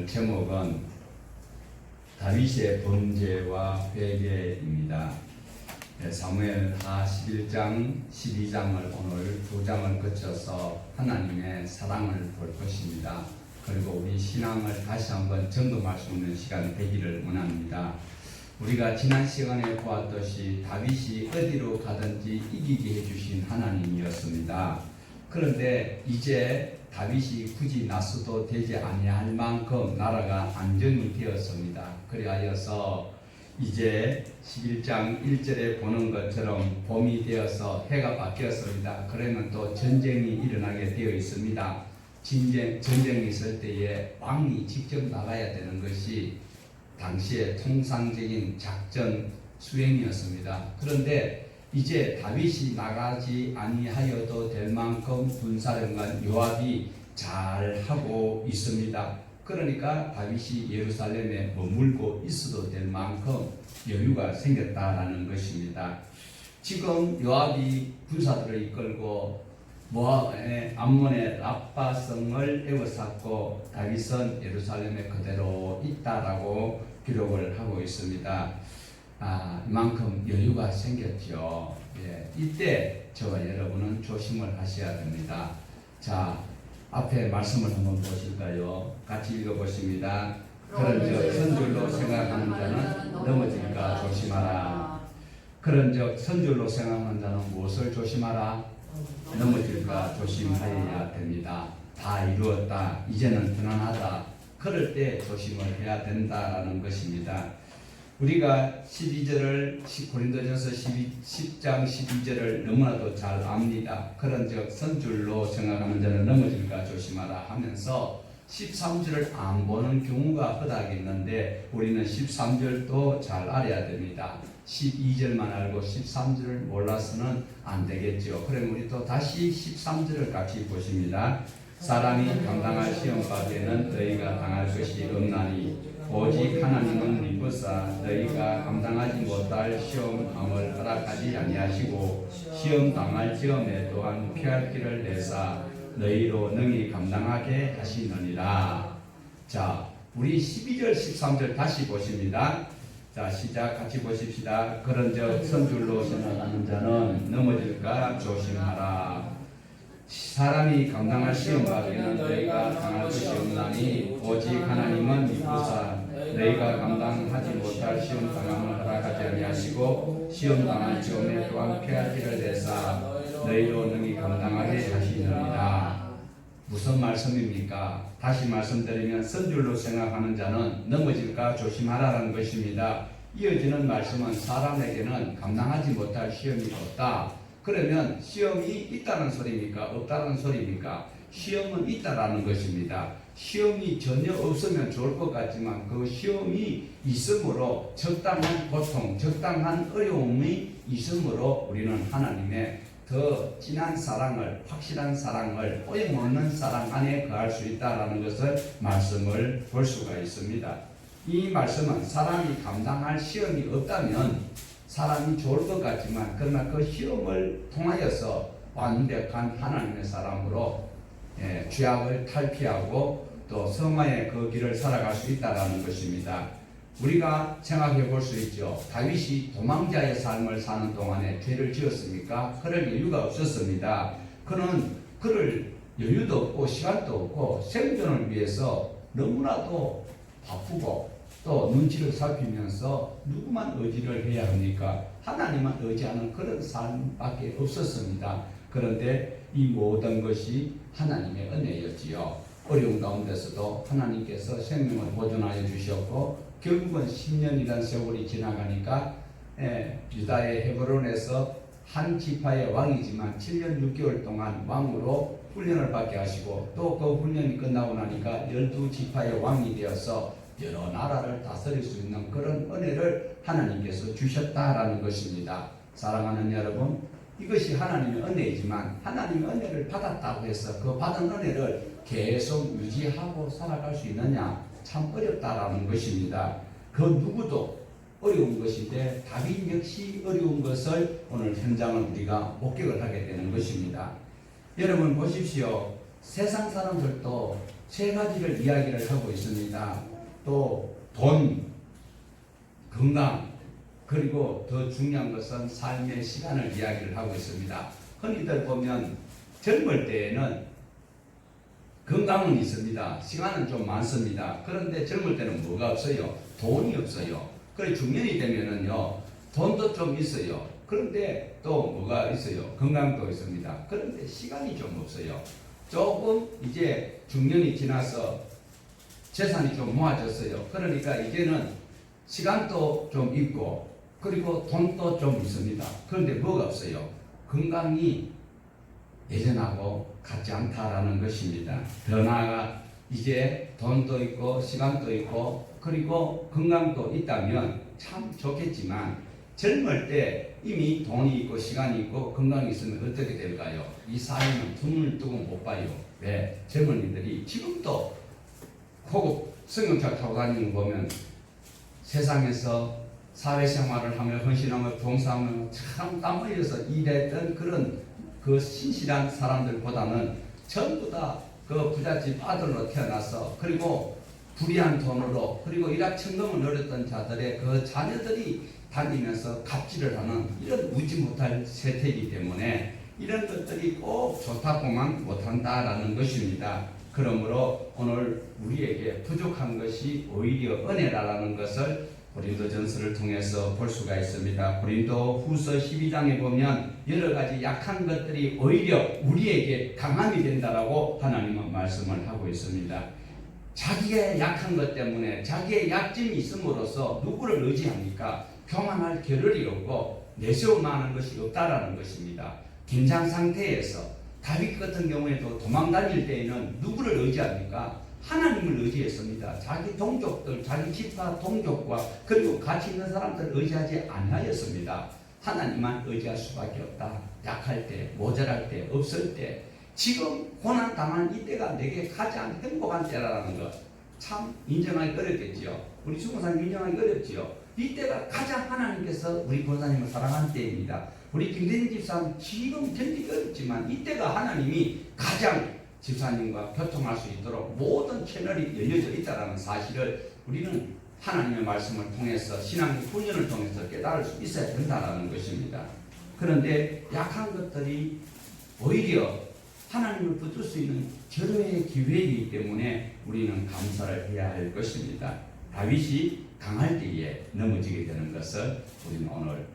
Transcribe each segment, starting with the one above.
오늘 제목은 다윗의 범죄와 회개입니다. 사무엘하 11장, 12장을 오늘 두 장을 거쳐서 하나님의 사랑을 볼 것입니다. 그리고 우리 신앙을 다시 한번 점검할 수 있는 시간이 되기를 원합니다. 우리가 지난 시간에 보았듯이 다윗이 어디로 가든지 이기게 해주신 하나님이었습니다. 그런데 이제 다윗이 굳이 나서도 되지 아니할 만큼 나라가 안정이 되었습니다. 그리하여서 이제 11장 1절에 보는 것처럼 봄이 되어서 해가 바뀌었습니다. 그러면 또 전쟁이 일어나게 되어 있습니다. 전쟁이 있을 때에 왕이 직접 나가야 되는 것이 당시의 통상적인 작전 수행이었습니다. 그런데 이제 다윗이 나가지 아니하여도 될 만큼 군사령관 요압이 잘 하고 있습니다. 그러니까 다윗이 예루살렘에 머물고 있어도 될 만큼 여유가 생겼다라는 것입니다. 지금 요압이 군사들을 이끌고 암몬의 라빠성을 에워쌌고 다윗은 예루살렘에 그대로 있다라고 기록을 하고 있습니다. 이만큼 여유가 생겼죠. 이때 저와 여러분은 조심을 하셔야 됩니다. 자, 앞에 말씀을 한번 보실까요? 같이 읽어보십니다. 그런즉 선줄로 생각하는 자는 넘어질까 조심하라. 그런즉 선줄로 생각하는 자는 무엇을 조심하라? 넘어질까 조심하여야 됩니다. 다 이루었다. 이제는 편안하다. 그럴 때 조심을 해야 된다라는 것입니다. 우리가 12절을 고린도전서 10장 12절을 너무나도 잘 압니다. 그런즉 선줄로 생각하는 자는 넘어질까 조심하라 하면서 13절을 안 보는 경우가 허다하겠는데 우리는 13절도 잘 알아야 됩니다. 12절만 알고 13절을 몰라서는 안 되겠죠. 그럼 우리 또 다시 13절을 같이 보십니다. 사람이 감당할 시험 밖에는 너희가 당할 것이 없나니 오직 하나님은 미쁘사 너희가 감당하지 못할 시험함을 허락하지 아니하시고 시험 당할 시험에 또한 피할 길을 내사 너희로 능히 감당하게 하시느니라. 자, 우리 12절 13절 다시 보십니다. 자, 시작 같이 보십시다. 그런즉 선줄로 생각하는 자는 넘어질까 조심하라. 사람이 감당할 시험 밖에는 너희가 당할 것이 없나니 오직 하나님은 미쁘사 너희가 감당하지 못할 시험 당함을 허락하지 아니하시고 시험 당할 시험에 또한 피할 길을 내사 너희로 능히 감당하게 하시느니라. 무슨 말씀입니까? 다시 말씀드리면 선줄로 생각하는 자는 넘어질까 조심하라는 것입니다. 이어지는 말씀은 사람에게는 감당하지 못할 시험이 없다. 그러면 시험이 있다는 소리입니까? 없다는 소리입니까? 시험은 있다라는 것입니다. 시험이 전혀 없으면 좋을 것 같지만 그 시험이 있으므로 적당한 고통, 적당한 어려움이 있으므로 우리는 하나님의 더 진한 사랑을, 확실한 사랑을, 오염없는 사랑 안에 거할 수 있다라는 것을 말씀을 볼 수가 있습니다. 이 말씀은 사람이 감당할 시험이 없다면 사람이 좋을 것 같지만 그러나 그 시험을 통하여서 완벽한 하나님의 사람으로 죄악을 탈피하고 또 성화의 그 길을 살아갈 수 있다는 것입니다. 우리가 생각해 볼 수 있죠. 다윗이 도망자의 삶을 사는 동안에 죄를 지었습니까? 그럴 여유가 없었습니다. 그는 그럴 여유도 없고 시간도 없고 생존을 위해서 너무나도 바쁘고 또 눈치를 살피면서 누구만 의지를 해야 합니까? 하나님만 의지하는 그런 삶밖에 없었습니다. 그런데 이 모든 것이 하나님의 은혜였지요. 어려운 가운데서도 하나님께서 생명을 보존하여 주셨고 결국은 10년이라는 세월이 지나가니까 유다의 헤브론에서 한 지파의 왕이지만 7년 6개월 동안 왕으로 훈련을 받게 하시고 또 그 훈련이 끝나고 나니까 12지파의 왕이 되어서 여러 나라를 다스릴 수 있는 그런 은혜를 하나님께서 주셨다라는 것입니다. 사랑하는 여러분, 이것이 하나님의 은혜이지만 하나님의 은혜를 받았다고 해서 그 받은 은혜를 계속 유지하고 살아갈 수 있느냐? 참 어렵다라는 것입니다. 그 누구도 어려운 것인데 다윗 역시 어려운 것을 오늘 현장을 우리가 목격을 하게 되는 것입니다. 여러분 보십시오. 세상 사람들도 세 가지를 이야기를 하고 있습니다. 또 돈, 건강, 그리고 더 중요한 것은 삶의 시간을 이야기를 하고 있습니다. 흔히들 보면 젊을 때에는 건강은 있습니다. 시간은 좀 많습니다. 그런데 젊을 때는 뭐가 없어요? 돈이 없어요. 그래 중년이 되면은요, 돈도 좀 있어요. 그런데 또 뭐가 있어요? 건강도 있습니다. 그런데 시간이 좀 없어요. 조금 이제 중년이 지나서 재산이 좀 모아졌어요. 그러니까 이제는 시간도 좀 있고 그리고 돈도 좀 있습니다. 그런데 뭐가 없어요? 건강이 예전하고 같지 않다라는 것입니다. 더 나아가 이제 돈도 있고 시간도 있고 그리고 건강도 있다면 참 좋겠지만 젊을 때 이미 돈이 있고 시간이 있고 건강이 있으면 어떻게 될까요? 이 사회는 두 눈을 뜨고 못 봐요. 왜? 젊은이들이 지금도 고급 승용차 타고 다니는 거 보면 세상에서 사회생활을 하며 헌신하며 봉사하며 참 땀 흘려서 일했던 그런 그 신실한 사람들보다는 전부 다 그 부잣집 아들로 태어나서 그리고 불의한 돈으로 그리고 일확천금을 노렸던 자들의 그 자녀들이 다니면서 갑질을 하는 이런 우지 못할 세태이기 때문에 이런 것들이 꼭 좋다고만 못한다라는 것입니다. 그러므로 오늘 우리에게 부족한 것이 오히려 은혜라는 것을 고린도전서를 통해서 볼 수가 있습니다. 고린도 후서 12장에 보면 여러 가지 약한 것들이 오히려 우리에게 강함이 된다라고 하나님은 말씀을 하고 있습니다. 자기의 약한 것 때문에 자기의 약점이 있음으로써 누구를 의지합니까? 교만할 겨를이 없고 내세울 만한 것이 없다라는 것입니다. 긴장 상태에서 다윗 같은 경우에도 도망 다닐 때에는 누구를 의지합니까? 하나님을 의지했습니다. 자기 동족들, 자기 지파 동족과 그리고 같이 있는 사람들을 의지하지 아니하였습니다. 하나님만 의지할 수밖에 없다. 약할 때, 모자랄 때, 없을 때, 지금 고난 당한 이때가 내게 가장 행복한 때라는 것 참 인정하기 어렵겠지요. 우리 중고사님 인정하기 어렵지요. 이때가 가장 하나님께서 우리 권사님을 사랑하는 때입니다. 우리 김대진 집사님 지금 견디기 어렵지만 이때가 하나님이 가장 집사님과 교통할 수 있도록 모든 채널이 열려져 있다는 사실을 우리는 하나님의 말씀을 통해서 신앙 훈련을 통해서 깨달을 수 있어야 된다는 것입니다. 그런데 약한 것들이 오히려 하나님을 붙들 수 있는 절호의 기회이기 때문에 우리는 감사를 해야 할 것입니다. 다윗이 강할 때에 넘어지게 되는 것을 우리는 오늘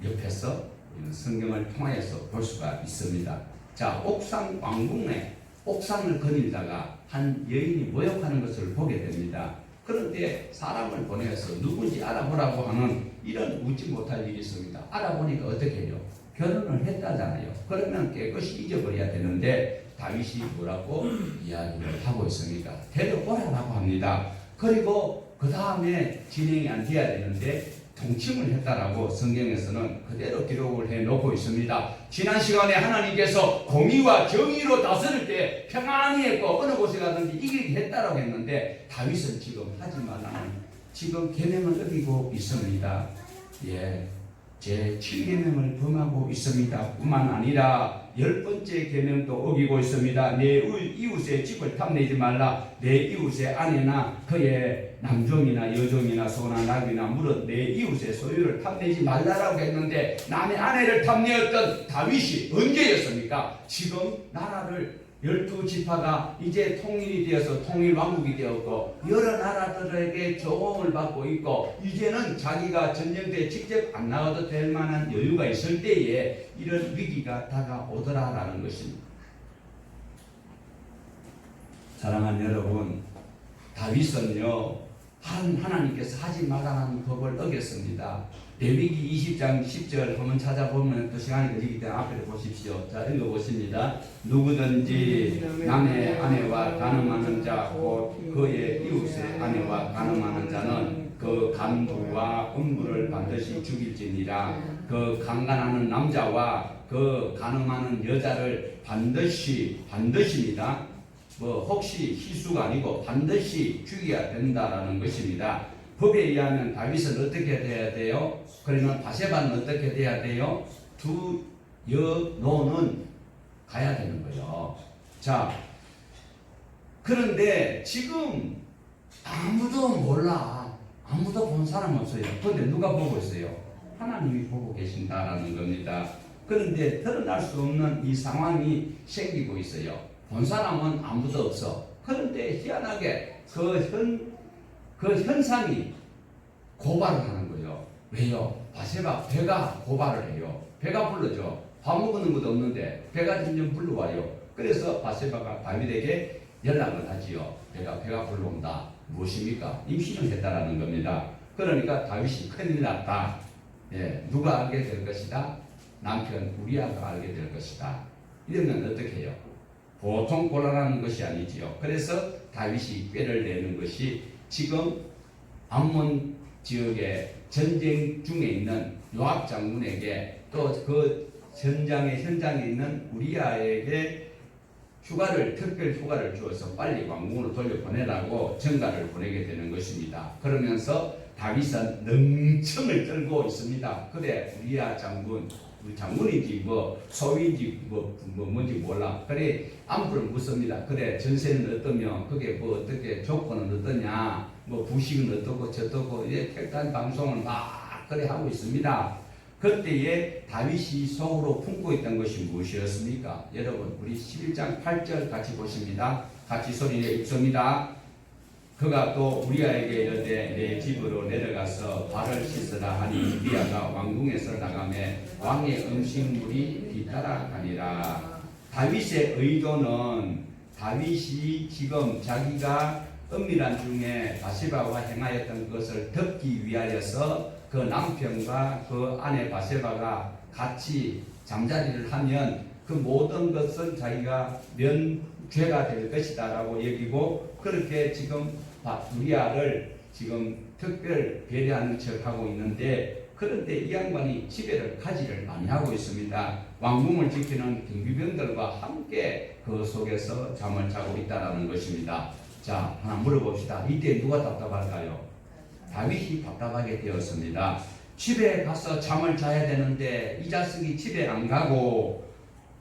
옆에서 우리는 성경을 통하여서 볼 수가 있습니다. 자, 옥상 왕궁에 옥상을 거닐다가 한 여인이 모욕하는 것을 보게 됩니다. 그런데 사람을 보내서 누군지 알아보라고 하는 이런 웃지 못할 일이 있습니다. 알아보니까 어떻게 해요? 결혼을 했다잖아요. 그러면 깨끗이 잊어버려야 되는데 다윗이 뭐라고 이야기를 하고 있습니까? 데려오라고 합니다. 그리고 그 다음에 진행이 안 돼야 되는데 동침을 했다라고 성경에서는 그대로 기록을 해놓고 있습니다. 지난 시간에 하나님께서 공의와 정의로 다스릴 때 평안히 했고 어느 곳에 가든지 이기게 했다라고 했는데 다윗은 지금 하지 말라는 지금 계명을 어기고 있습니다. 예, 제 7계명을 범하고 있습니다. 뿐만 아니라 10번째 계명도 어기고 있습니다. 내 이웃의 집을 탐내지 말라. 내 이웃의 아내나 그의 남종이나 여종이나 소나 낙이나 물은 내 이웃의 소유를 탐내지 말라라고 했는데 남의 아내를 탐내었던 다윗이 언제였습니까? 지금 나라를 12지파가 이제 통일이 되어서 통일왕국이 되었고 여러 나라들에게 조공을 받고 있고 이제는 자기가 전쟁터에 직접 안 나가도 될 만한 여유가 있을 때에 이런 위기가 다가오더라라는 것입니다. 사랑하는 여러분, 다윗은요 하나님께서 하지 말라는 법을 어겼습니다. 레위기 20장 10절 한번 찾아보면 또 시간이 걸리기 때문에 앞에 보십시오. 자, 읽어보십니다. 누구든지 남의 아내와 간음하는 자 곧 그의 이웃의 아내와 간음하는 자는 그 간부와 음부를 반드시 죽일지니라. 그 강간하는 남자와 그 간음하는 여자를 반드시입니다. 혹시 희수가 아니고 반드시 죽여야 된다라는 것입니다. 법에 의하면 다윗은 어떻게 돼야 돼요? 그러면 바세바는 어떻게 돼야 돼요? 두 여노는 가야 되는 거예요. 자, 그런데 지금 아무도 몰라. 아무도 본 사람 없어요. 그런데 누가 보고 있어요? 하나님이 보고 계신다라는 겁니다. 그런데 드러날 수 없는 이 상황이 생기고 있어요. 본 사람은 아무도 없어. 그런데 희한하게 그 현상이 고발을 하는 거예요. 왜요? 바세바 배가 고발을 해요. 배가 불러줘. 밥 먹는 것도 없는데 배가 점점 불러와요. 그래서 바세바가 다윗에게 연락을 하지요. 배가 불러온다. 무엇입니까? 임신을 했다라는 겁니다. 그러니까 다윗이 큰일 났다. 예, 누가 알게 될 것이다? 남편 우리아가 알게 될 것이다. 이러면 어떻게 해요? 보통 곤란한 것이 아니지요. 그래서 다윗이 꾀를 내는 것이 지금 암몬 지역에 전쟁 중에 있는 요압 장군에게 또 그 현장에 있는 우리아에게 특별 휴가를 주어서 빨리 왕궁으로 돌려보내라고 전가를 보내게 되는 것입니다. 그러면서 다윗은 능청을 떨고 있습니다. 그래 우리아 장군인지 소위인지 뭔지 몰라. 그래 안부를 묻습니다. 그래 전세는 어떠며 그게 어떻게 조건은 어떠냐, 부식은 어떻고 저떻고 이제 택단 방송을 막 그래 하고 있습니다. 그때에 다윗이 속으로 품고 있던 것이 무엇이었습니까? 여러분 우리 11장 8절 같이 보십니다. 같이 소리내 읽습니다. 그가 또 우리아에게 이르되 내 집으로 내려가서 발을 씻으라 하니 우리아가 왕궁에서 나가매 왕의 음식물이 뒤따라가니라. 다윗의 의도는 다윗이 지금 자기가 은밀한 중에 바세바와 행하였던 것을 덮기 위하여서 그 남편과 그 아내 바세바가 같이 잠자리를 하면 그 모든 것은 자기가 면죄가 될 것이다 라고 여기고 그렇게 지금 우리아를 지금 특별 배려하는 척하고 있는데 그런데 이 양반이 지배를 가지를 아니하고 있습니다. 왕궁을 지키는 경비병들과 함께 그 속에서 잠을 자고 있다는 것입니다. 자, 하나 물어봅시다. 이때 누가 답답할까요? 다윗이 답답하게 되었습니다. 집에 가서 잠을 자야 되는데 이 자식이 집에 안 가고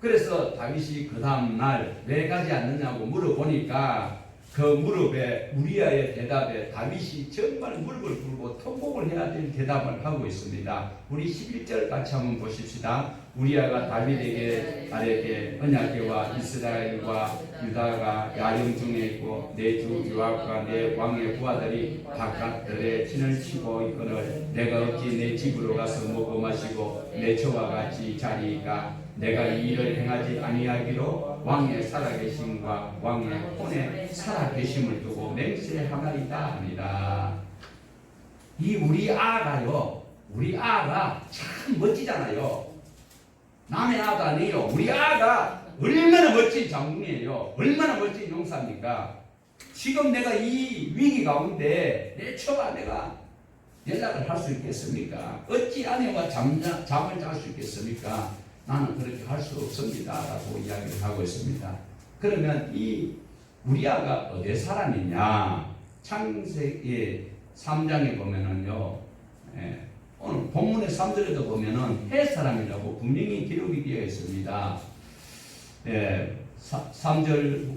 그래서 다윗이 그 다음날 왜 가지 않느냐고 물어보니까 그 무릎에 우리아의 대답에 다윗이 정말 무릎을 꿇고 통곡을 해야 될 대답을 하고 있습니다. 우리 11절 같이 한번 보십시다. 우리아가 다윗에게 아래게 언약궤와 이스라엘과 유다가 야영 중에 있고 내 주 요압과 내 왕의 부하들이 바깥들에 진을 치고 있거늘 내가 어찌 내 집으로 가서 먹고 마시고 내 저와 같이 자리이까 내가 이 일을 행하지 아니하기로 왕의 살아계심과 왕의 혼의 살아계심을 두고 맹세하나이다 합니다. 이 우리 아가 참 멋지잖아요. 남의 아가 아니에요. 우리 아가 얼마나 멋진 장군이에요. 얼마나 멋진 용사입니까? 지금 내가 이 위기 가운데 내 처가 내가 연락을 할 수 있겠습니까? 어찌 아내와 잠을 잘 수 있겠습니까? 나는 그렇게 할 수 없습니다 라고 이야기를 하고 있습니다. 그러면 이 우리아가 어디 사람이냐? 창세기 3장에 보면은요, 오늘 본문의 3절에도 보면은 헷 사람이라고 분명히 기록이 되어 있습니다. 3절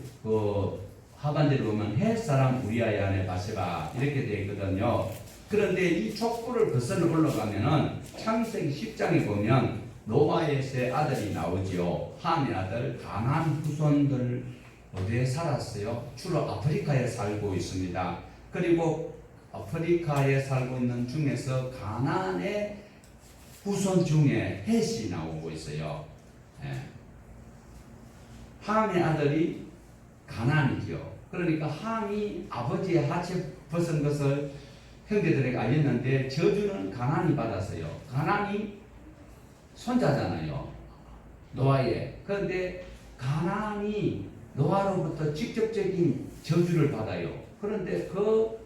하반절에 보면 헷 사람 우리아의 아내 바세바 이렇게 되어 있거든요. 그런데 이 족보를 거슬러 올라가면은 창세기 10장에 보면 노아의 아들이 나오지요. 함의 아들 가나안 후손들 어디에 살았어요? 주로 아프리카에 살고 있습니다. 그리고 아프리카에 살고 있는 중에서 가나안의 후손 중에 헷이 나오고 있어요. 함의 아들이 가나안이죠. 그러니까 함이 아버지의 하체 벗은 것을 형제들에게 알렸는데 저주는 가나안이 받았어요. 가나안이 손자잖아요. 노아의. 그런데 가나안이 노아로부터 직접적인 저주를 받아요. 그런데 그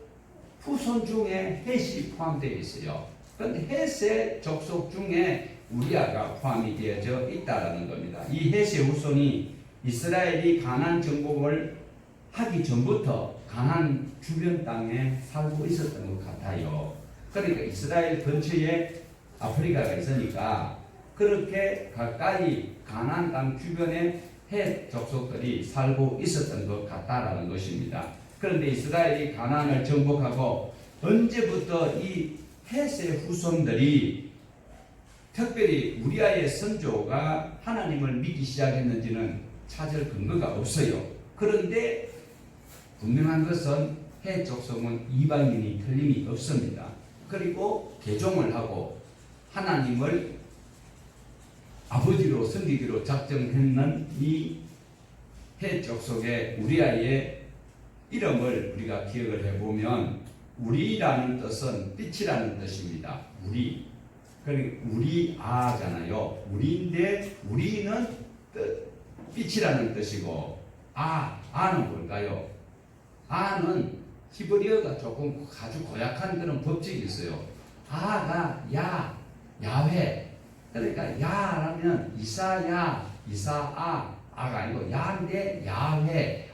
후손 중에 헷이 포함되어 있어요. 그런데 헷의 족속 중에 우리아가 포함이 되어져 있다는 겁니다. 이 헷의 후손이 이스라엘이 가나안 정복을 하기 전부터 가나안 주변 땅에 살고 있었던 것 같아요. 그러니까 이스라엘 근처에 아프리카가 있으니까 그렇게 가까이 가나안 땅 주변에 헷 족속들이 살고 있었던 것 같다라는 것입니다. 그런데 이스라엘이 가나안을 정복하고 언제부터 이 헷의 후손들이 특별히 우리아의 선조가 하나님을 믿기 시작했는지는 찾을 근거가 없어요. 그런데 분명한 것은 헷 족속은 이방인이 틀림이 없습니다. 그리고 개종을 하고 하나님을 아버지로 섬기기로 작정했는 이 헷 족속의 우리아의 이름을 우리가 기억을 해보면 우리라는 뜻은 빛이라는 뜻입니다. 우리. 그러니까 우리아잖아요. 우리인데 우리는 빛이라는 뜻이고 아는 뭘까요? 아는 히브리어가 조금 아주 고약한 그런 법칙이 있어요. 아가 야훼. 그러니까 야라면 이사야, 이사아, 아가 아니고 야인데 야훼,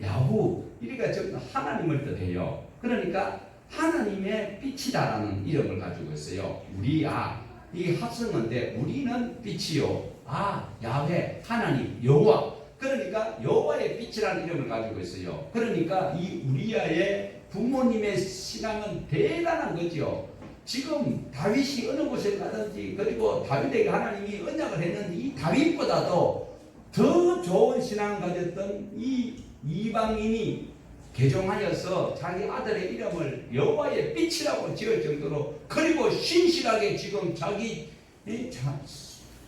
야후. 이리가 전부 하나님을 뜻해요. 그러니까 하나님의 빛이다라는 이름을 가지고 있어요. 우리아. 이 합성어인데 우리는 빛이요. 야훼, 하나님, 여호와. 그러니까 여호와의 빛이라는 이름을 가지고 있어요. 그러니까 이 우리아의 부모님의 신앙은 대단한 거죠. 지금 다윗이 어느 곳에 가든지 그리고 다윗에게 하나님이 언약을 했는데 이 다윗보다도 더 좋은 신앙을 가졌던 이 이방인이 개종하여서 자기 아들의 이름을 여호와의 빛이라고 지을 정도로 그리고 신실하게 지금 자기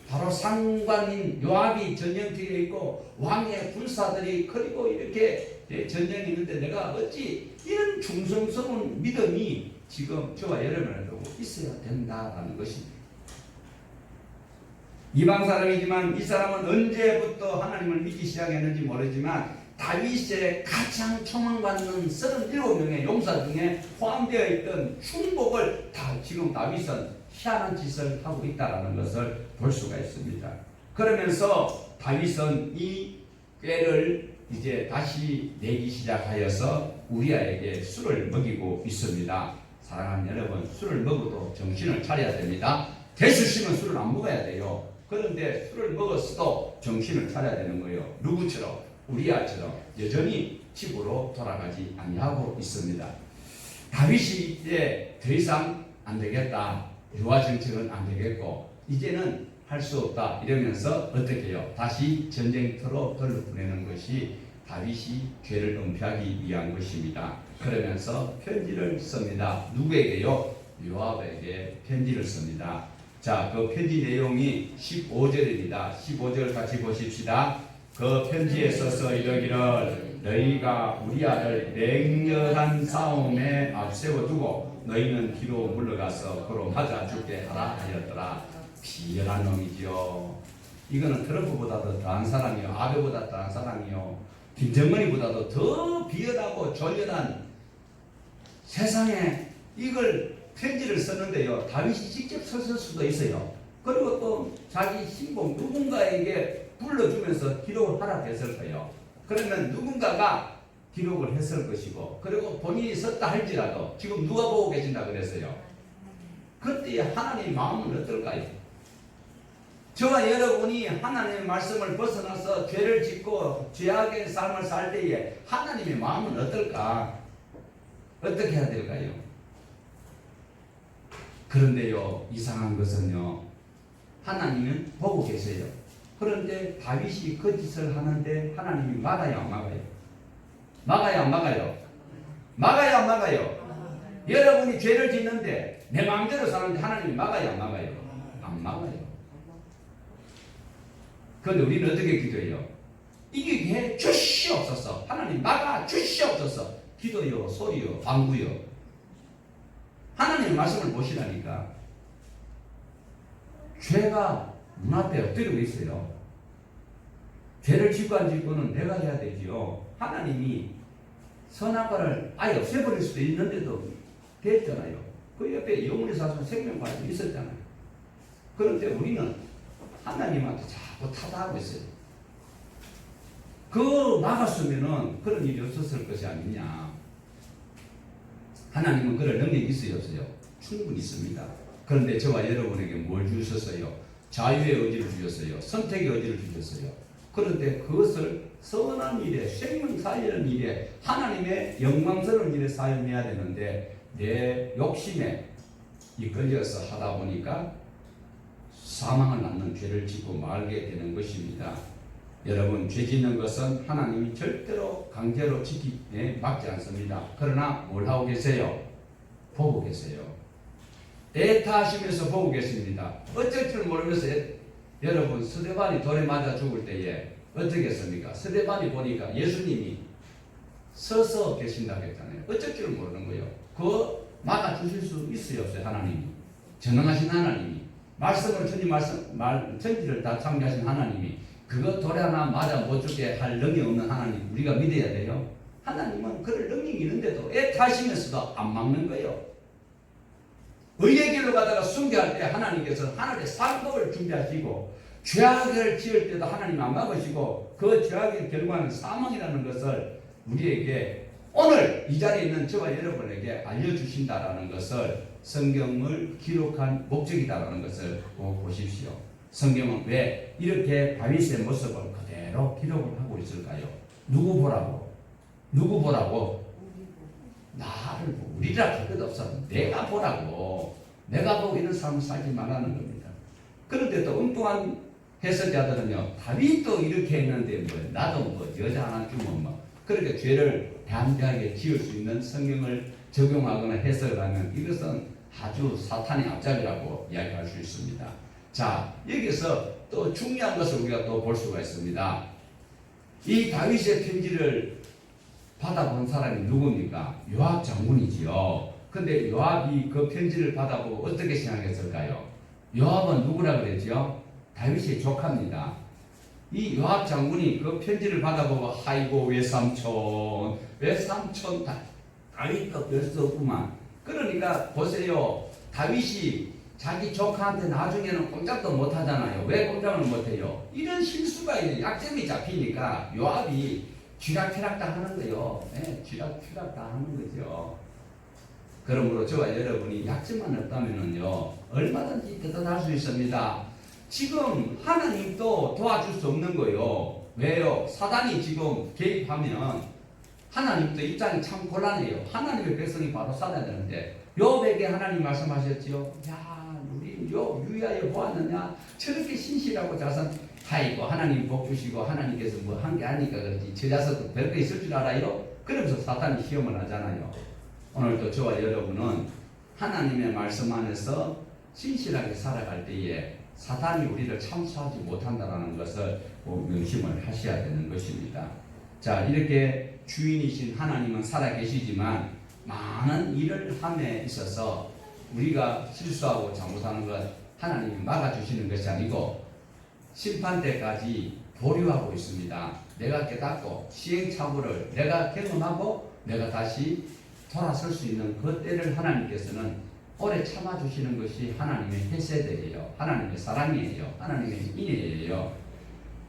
바로 상관인 요압이 전쟁터에 있고 왕의 군사들이 그리고 이렇게 전쟁이 있는데 내가 어찌 이런 충성스러운 믿음이 지금 저와 여러분에도 있어야 된다라는 것입니다. 이방 사람이지만 이 사람은 언제부터 하나님을 믿기 시작했는지 모르지만 다윗의 가장 초망받는 37명의 용사 중에 포함되어 있던 충복을 다 지금 다윗은 희한한 짓을 하고 있다는 것을 볼 수가 있습니다. 그러면서 다윗은 이 꾀를 이제 다시 내기 시작하여서 우리아에게 술을 먹이고 있습니다. 사랑하는 여러분, 술을 먹어도 정신을 차려야 됩니다. 대수심은 술을 안 먹어야 돼요. 그런데 술을 먹었어도 정신을 차려야 되는 거예요. 누구처럼? 우리아처럼 여전히 집으로 돌아가지 아니하고 있습니다. 다윗이 이제 더 이상 안 되겠다. 유아 정책은 안 되겠고 이제는 할 수 없다. 이러면서 어떻게 해요? 다시 전쟁터로 돌려보내는 것이 다윗이 죄를 은폐하기 위한 것입니다. 그러면서 편지를 씁니다. 누구에게요? 요압에게 편지를 씁니다. 자, 그 편지 내용이 15절입니다. 15절 같이 보십시다. 그 편지에 써서 이러기를 너희가 우리아를 맹렬한 싸움에 앞세워두고 너희는 뒤로 물러가서 그로 맞아 죽게 하라 하였더라. 비열한 놈이지요. 이거는 트럼프보다도 더한 사람이요. 아베보다 더한 사람이요. 김정은이보다도 더 비열하고 졸렬한 세상에 이걸 편지를 썼는데요. 다윗이 직접 썼을 수도 있어요. 그리고 또 자기 신봉 누군가에게 불러주면서 기록을 하라했을 거예요. 그러면 누군가가 기록을 했을 것이고 그리고 본인이 썼다 할지라도 지금 누가 보고 계신다 그랬어요. 그때 하나님의 마음은 어떨까요? 저와 여러분이 하나님의 말씀을 벗어나서 죄를 짓고 죄악의 삶을 살 때에 하나님의 마음은 어떨까? 어떻게 해야 될까요? 그런데요, 이상한 것은요, 하나님은 보고 계세요. 그런데 다윗이 그 짓을 하는데 하나님이 막아요, 안 막아요? 막아요, 안 막아요? 막아요, 안 막아요? 여러분이 죄를 짓는데 내 마음대로 사는데 하나님이 막아요, 안 막아요? 안 막아요. 그런데 우리는 어떻게 기도해요? 이기게 해 주시옵소서. 하나님 막아 주시옵소서. 기도요, 소리요, 방구요. 하나님의 말씀을 보시라니까. 죄가 눈앞에 엎드리고 있어요. 죄를 짓고 안 짓고는 내가 해야 되지요. 하나님이 선악과를 아예 없애버릴 수도 있는데도 됐잖아요. 그 옆에 영원히 사시는 생명과도 있었잖아요. 그런데 우리는 하나님한테 자꾸 타다하고 있어요. 그거 막았으면은 그런 일이 없었을 것이 아니냐. 하나님은 그럴 능력이 있어요, 없어요? 충분히 있습니다. 그런데 저와 여러분에게 뭘 주셨어요? 자유의 의지를 주셨어요. 선택의 의지를 주셨어요. 그런데 그것을 선한 일에, 생명 살리는 일에, 하나님의 영광스러운 일에 사용해야 되는데 내 욕심에 이끌려서 하다 보니까 사망을 낳는 죄를 짓고 말게 되는 것입니다. 여러분, 죄 짓는 것은 하나님이 절대로 강제로 지키에 막지 않습니다. 그러나 뭘 하고 계세요? 보고 계세요. 애타하시면서 보고 계십니다. 어쩔 줄 모르면서 여러분, 스데반이 돌에 맞아 죽을 때에 어떻게 했습니까? 스데반이 보니까 예수님이 서서 계신다고 했잖아요. 어쩔 줄 모르는 거예요. 그거 막아주실 수 있어요, 없어요? 하나님이. 전능하신 하나님이. 말씀으로 천지를 다 창조하신 하나님이 그거 돌에 하나 맞아 못 죽게 할 능력 없는 하나님 우리가 믿어야 돼요. 하나님은 그럴 능력이 있는데도 애타시면서도 안 막는 거예요. 의의 길로 가다가 순교할 때 하나님께서 하늘의 상급을 준비하시고 죄악을 지을 때도 하나님 안 막으시고 그 죄악의 결과는 사망이라는 것을 우리에게 오늘 이 자리에 있는 저와 여러분에게 알려주신다라는 것을 성경을 기록한 목적이다라는 것을 보십시오. 성경은 왜 이렇게 다윗의 모습을 그대로 기록을 하고 있을까요? 누구 보라고? 누구 보라고? 나를 보고. 우리라 할 것 없어. 내가 보라고. 내가 보고 이런 삶을 살지 말라는 겁니다. 그런데 또 엉뚱한 해석자들은요, 다윗도 이렇게 했는데 뭐 나도 뭐 여자 하나 주면 뭐 그렇게 죄를 담대하게 지을 수 있는 성경을 적용하거나 해석을 하면 이것은 아주 사탄의 앞잡이라고 이야기할 수 있습니다. 자, 여기서 또 중요한 것을 우리가 또 볼 수가 있습니다. 이 다윗의 편지를 받아본 사람이 누굽니까? 요압 장군이지요. 근데 요압이 그 편지를 받아보고 어떻게 생각했을까요? 요압은 누구라 그랬죠? 다윗의 조카입니다. 이 요압 장군이 그 편지를 받아보고 아이고 외삼촌 다윗도 별 수 없구만. 그러니까 보세요. 다윗이 자기 조카한테 나중에는 꼼짝도 못하잖아요. 왜 꼼짝을 못해요? 이런 실수가 있는 약점이 잡히니까 요압이 쥐락펴락 다 하는 거예요. 네, 쥐락펴락 다 하는 거죠. 그러므로 저와 여러분이 약점만 없다면요 얼마든지 대단할 수 있습니다. 지금 하나님도 도와줄 수 없는 거예요. 왜요? 사단이 지금 개입하면 하나님도 입장이 참 곤란해요. 하나님의 백성이 바로 살아야 되는데 욥에게 하나님 말씀하셨지요. 야, 우리 욥 유야에 보았느냐? 저렇게 신실하고 자선. 아이고 하나님 복 주시고 하나님께서 뭐 한 게 아니까 그렇지. 저 자석도 별거 있을 줄 알아요? 그러면서 사탄이 시험을 하잖아요. 오늘도 저와 여러분은 하나님의 말씀 안에서 신실하게 살아갈 때에 사탄이 우리를 참수하지 못한다는 것을 명심을 하셔야 되는 것입니다. 자, 이렇게 주인이신 하나님은 살아계시지만 많은 일을 함에 있어서 우리가 실수하고 잘못하는 것 하나님이 막아주시는 것이 아니고 심판 때까지 보류하고 있습니다. 내가 깨닫고 시행착오를 내가 경험하고 내가 다시 돌아설 수 있는 그 때를 하나님께서는 오래 참아주시는 것이 하나님의 헤세드예요. 하나님의 사랑이에요. 하나님의 인애예요.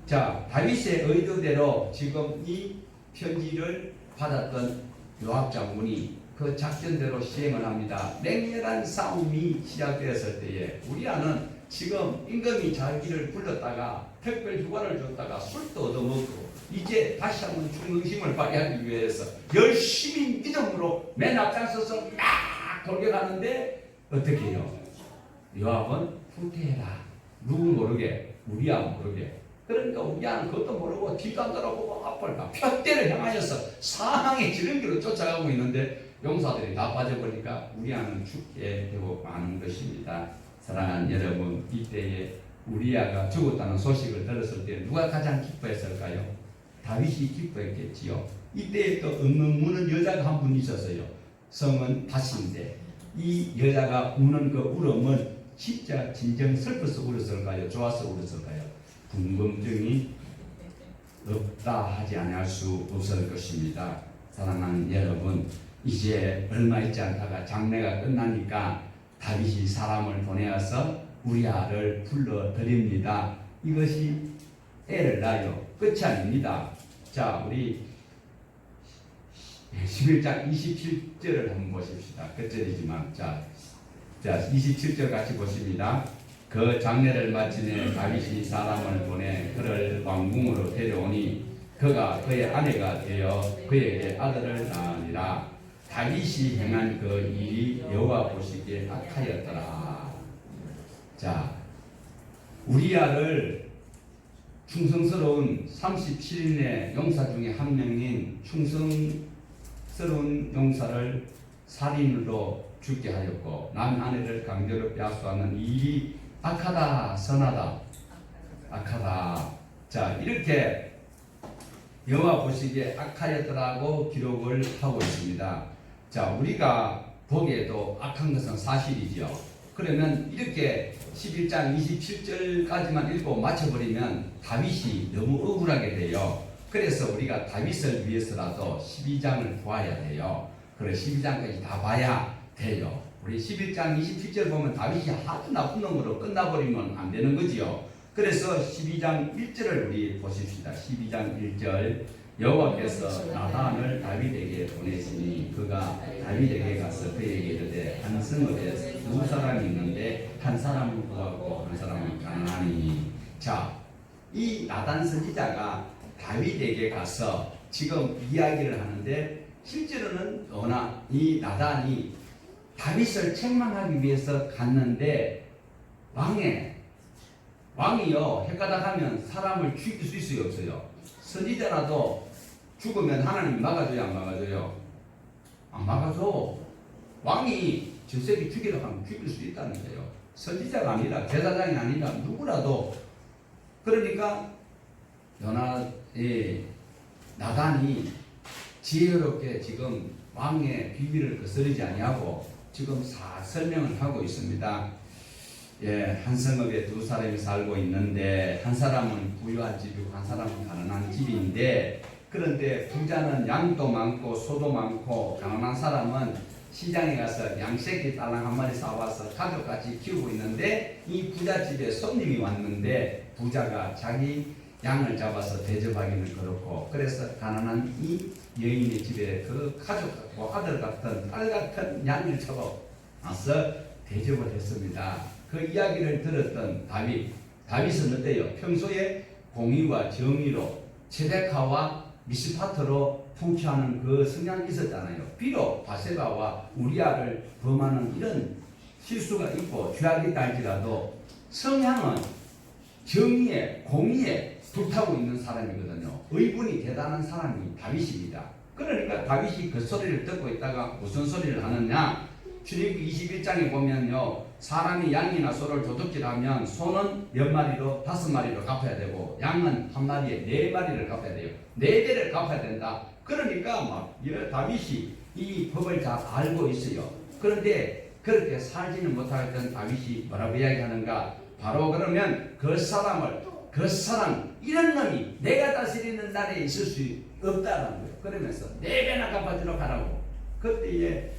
자, 다윗의 의도대로 지금 이 편지를 받았던 요압 장군이 그 작전대로 시행을 합니다. 맹렬한 싸움이 시작되었을 때에 우리아는 지금 임금이 자기를 불렀다가 특별 휴가를 줬다가 술도 얻어먹고 이제 다시 한번 충성심을 발휘하기 위해서 열심히 믿음으로 맨 앞장서서 막 돌격하는데 어떻게 해요? 요압은 후퇴해라. 누구 모르게, 우리아 모르게. 그러니까 우리아는 그것도 모르고 뒤도 안 돌아보고 앞을 가 푯대를 향하여서 사망의 지름길로 쫓아가고 있는데 용사들이 다 빠져버리니까 우리아는 죽게 되고 마는 것입니다. 사랑하는 여러분, 이때에 우리아가 죽었다는 소식을 들었을 때 누가 가장 기뻐했을까요? 다윗이 기뻐했겠지요. 이때에 또 엉엉 우는 여자가 한 분 있었어요. 성은 닷인데 이 여자가 우는 그 울음은 진짜 진정 슬퍼서 울었을까요? 좋아서 울었을까요? 궁금증이 없다 하지 않을 수 없을 것입니다. 사랑하는 여러분, 이제 얼마 있지 않다가 장례가 끝나니까 다윗이 사람을 보내어서 우리아를 불러드립니다. 이것이 애를 낳아요. 끝이 아닙니다. 자, 우리 11장 27절을 한번 보십시다. 끝절이지만 자 27절 같이 보십니다. 그 장례를 마치네 다윗이 사람을 보내 그를 왕궁으로 데려오니 그가 그의 아내가 되어 그에게 아들을 낳으니라. 다윗이 행한 그 일이 여호와 보시기에 악하였더라. 자, 우리야를 충성스러운 37인의 용사 중에 한 명인 충성스러운 용사를 살인으로 죽게 하였고 남 아내를 강제로 빼앗아는 이 일이 악하다 선하다? 악하다. 자, 이렇게 여호와 보시기에 악하였더라고 기록을 하고 있습니다. 자, 우리가 보기에도 악한 것은 사실이죠. 그러면 이렇게 11장 27절까지만 읽고 맞춰버리면 다윗이 너무 억울하게 돼요. 그래서 우리가 다윗을 위해서라도 12장을 보아야 돼요. 그래 12장까지 다 봐야 돼요. 우리 11장 27절 보면 다윗이 아주 나쁜 놈으로 끝나버리면 안 되는 거지요. 그래서 12장 1절을 우리 보십시다. 12장 1절 여호와께서 나단을 다윗에게 보내시니 그가 다윗에게 가서 그에게 이르되 한 성읍에 두 사람이 있는데 한 사람은 구하고 한 사람은 가난하니. 자, 이 나단 선지자가 다윗에게 가서 지금 이야기를 하는데 실제로는 워낙 이 나단이 다윗을 책망하기 위해서 갔는데 왕이요 헷가닥하면 사람을 죽일 수 있어요 없어요? 선지자라도 죽으면 하나님 막아줘요 안 막아줘요? 안 막아줘. 왕이 저 새끼 죽이려고 하면 죽일 수 있다는 거예요. 선지자가 아니라 제사장이 아니라 누구라도. 그러니까 나단이 지혜롭게 지금 왕의 비밀을 거스르지 아니하고 지금 설명을 하고 있습니다. 예, 한 성읍에 두 사람이 살고 있는데 한 사람은 부유한 집이고 한 사람은 가난한 집인데, 그런데 부자는 양도 많고 소도 많고 가난한 사람은 시장에 가서 양새끼 딸랑 한 마리 사와서 가족같이 키우고 있는데, 이 부자 집에 손님이 왔는데 부자가 자기 양을 잡아서 대접하기는 그렇고, 그래서 가난한 이 여인의 집에 그 가족 같고 아들 같은 딸 같은 양을 잡아서 대접을 했습니다. 그 이야기를 들었던 다윗은 어때요? 평소에 공의와 정의로 체데카와 미스파트로 통치하는 그 성향이 있었잖아요. 비록 바세바와 우리아를 범하는 이런 실수가 있고 죄악이 있다할지라도 성향은 정의에 공의에 불타고 있는 사람이거든요. 의분이 대단한 사람이 다윗입니다. 그러니까 다윗이 그 소리를 듣고 있다가 무슨 소리를 하느냐? 출애굽기 21장에 보면요, 사람이 양이나 소를 도둑질하면 소는 몇 마리로 5마리로 갚아야 되고 양은 한 마리에 4마리를 갚아야 돼요. 4배를 갚아야 된다. 그러니까 막 다윗이 이 법을 잘 알고 있어요. 그런데 그렇게 살지는 못하던 다윗이 뭐라고 이야기하는가? 바로 그러면 그 사람 이런 놈이 내가 다스리는 나라에 있을 수 없다라는 거예요. 그러면서 4배나 갚아주러 가라고. 그때에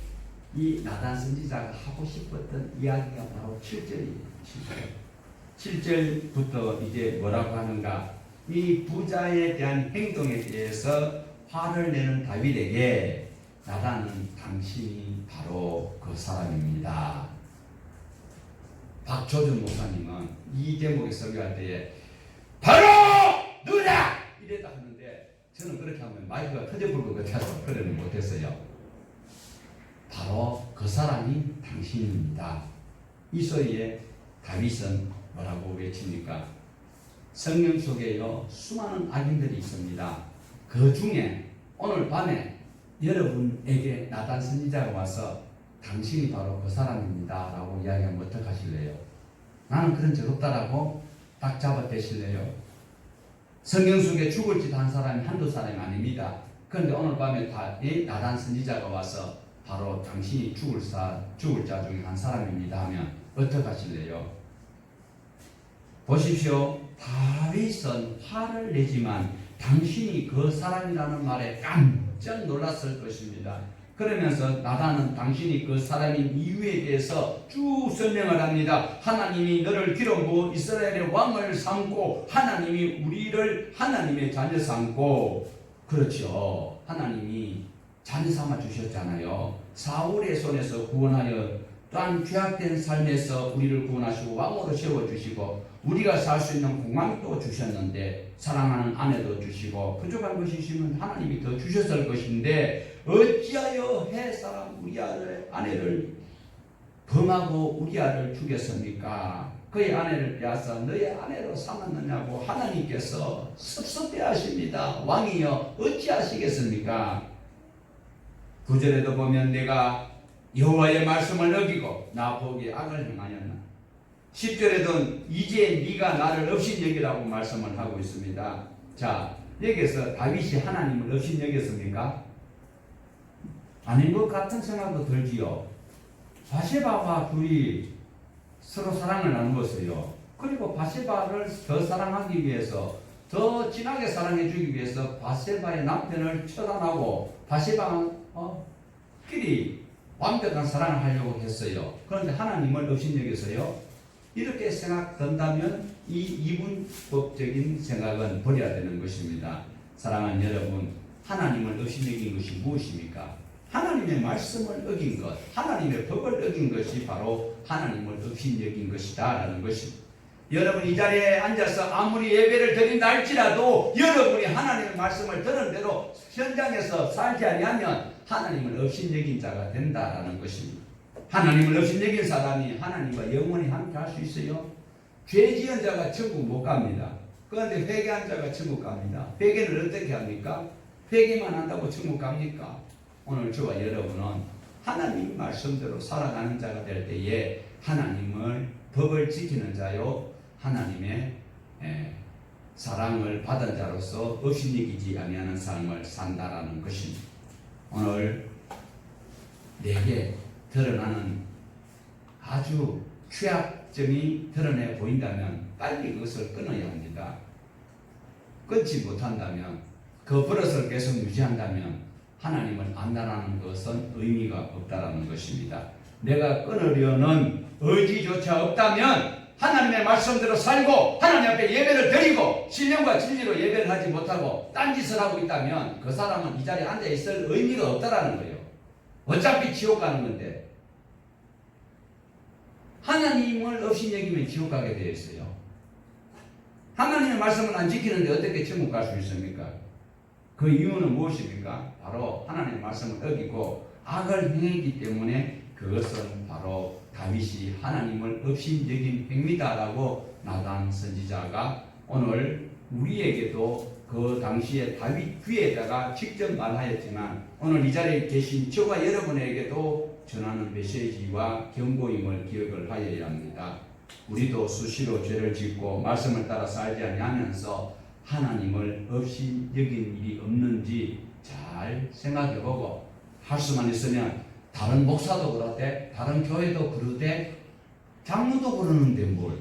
이 나단 선지자가 하고 싶었던 이야기가 바로 7절이에요. 7절부터 이제 뭐라고 하는가? 이 부자에 대한 행동에 대해서 화를 내는 다윗에게 나단은 당신이 바로 그 사람입니다. 박조준 목사님은 이 제목에 설교할 때에 바로 누구다! 이랬다 하는데 저는 그렇게 하면 마이크가 터져볼 것 같아서 그러지 못했어요. 바로 그 사람이 당신입니다. 이 소리에 다윗은 뭐라고 외칩니까? 성경 속에요 수많은 악인들이 있습니다. 그 중에 오늘 밤에 여러분에게 나단 선지자가 와서 당신이 바로 그 사람입니다 라고 이야기하면 어떡하실래요? 나는 그런 적 없다라고 딱 잡아 대실래요? 성경 속에 죽을 짓 한 사람이 한두 사람이 아닙니다. 그런데 오늘 밤에 나단 선지자가 와서 바로 당신이 죽을 자 중에 한 사람입니다 하면 어떡하실래요? 보십시오. 다윗은 화를 내지만 당신이 그 사람이라는 말에 깜짝 놀랐을 것입니다. 그러면서 나단은 당신이 그 사람인 이유에 대해서 쭉 설명을 합니다. 하나님이 너를 기름 부어 이스라엘의 왕을 삼고 하나님이 우리를 하나님의 자녀 삼고, 그렇죠, 하나님이 자녀 삼아 주셨잖아요. 사울의 손에서 구원하여 또한 죄악된 삶에서 우리를 구원하시고 왕으로 세워주시고 우리가 살 수 있는 공간도 주셨는데 사랑하는 아내도 주시고 부족한 것이 있으면 하나님이 더 주셨을 것인데 어찌하여 햇사람 아내를 범하고 우리아를 죽였습니까? 그의 아내를 빼앗아 너의 아내로 삼았느냐고 하나님께서 섭섭해 하십니다. 왕이여 어찌하시겠습니까? 9절에도 보면 내가 여호와의 말씀을 어기고 나 보기에 악을 행하였나. 10절에도 이제 네가 나를 업신여기라고 말씀을 하고 있습니다. 자, 여기서 다윗이 하나님을 업신여겼습니까? 아닌 것 같은 생각도 들지요. 바세바와 둘이 서로 사랑을 나누었어요. 그리고 바세바를 더 사랑하기 위해서, 더 진하게 사랑해 주기 위해서 바세바의 남편을 처단하고 바세바끼리 완벽한 사랑을 하려고 했어요. 그런데 하나님을 업신여겨서요. 이렇게 생각된다면 이 이분법적인 생각은 버려야 되는 것입니다. 사랑하는 여러분, 하나님을 업신여긴 것이 무엇입니까? 하나님의 말씀을 어긴 것, 하나님의 법을 어긴 것이 바로 하나님을 업신여긴 것이다 라는 것입니다. 여러분 이 자리에 앉아서 아무리 예배를 드린다 할지라도 여러분이 하나님의 말씀을 들은 대로 현장에서 살지 아니하면 하나님을 업신여긴 자가 된다라는 것입니다. 하나님을 업신여긴 사람이 하나님과 영원히 함께 할 수 있어요? 죄 지은 자가 천국 못 갑니다. 그런데 회개한 자가 천국 갑니다. 회개는 어떻게 합니까? 회개만 한다고 천국 갑니까? 오늘 저와 여러분은 하나님 말씀대로 살아가는 자가 될 때에 하나님을 법을 지키는 자요 하나님의 사랑을 받은 자로서 업신여기지 아니하는 삶을 산다라는 것입니다. 오늘 내게 드러나는 아주 취약점이 드러내 보인다면 빨리 그것을 끊어야 합니다. 끊지 못한다면 그 버릇을 계속 유지한다면 하나님을 안다라는 것은 의미가 없다라는 것입니다. 내가 끊으려는 의지조차 없다면 하나님의 말씀대로 살고 하나님 앞에 예배를 드리고 신령과 진리로 예배를 하지 못하고 딴짓을 하고 있다면 그 사람은 이 자리에 앉아 있을 의미가 없다라는 거예요. 어차피 지옥 가는 건데 하나님을 업신여기면 지옥 가게 되어 있어요. 하나님의 말씀을 안 지키는데 어떻게 천국 갈 수 있습니까? 그 이유는 무엇입니까? 바로 하나님의 말씀을 어기고 악을 행했기 때문에 그것은 바로 다윗이 하나님을 업신여긴 행위다라고 나단 선지자가 오늘 우리에게도 그 당시에 다윗 귀에다가 직접 말하였지만 오늘 이 자리에 계신 저와 여러분에게도 전하는 메시지와 경고임을 기억을 하여야 합니다. 우리도 수시로 죄를 짓고 말씀을 따라 살지 아니하면서 하나님을 업신여긴 일이 없는지 잘 생각해보고 할 수만 있으면 다른 목사도 그러대, 다른 교회도 그러대, 장로도 그러는데 뭘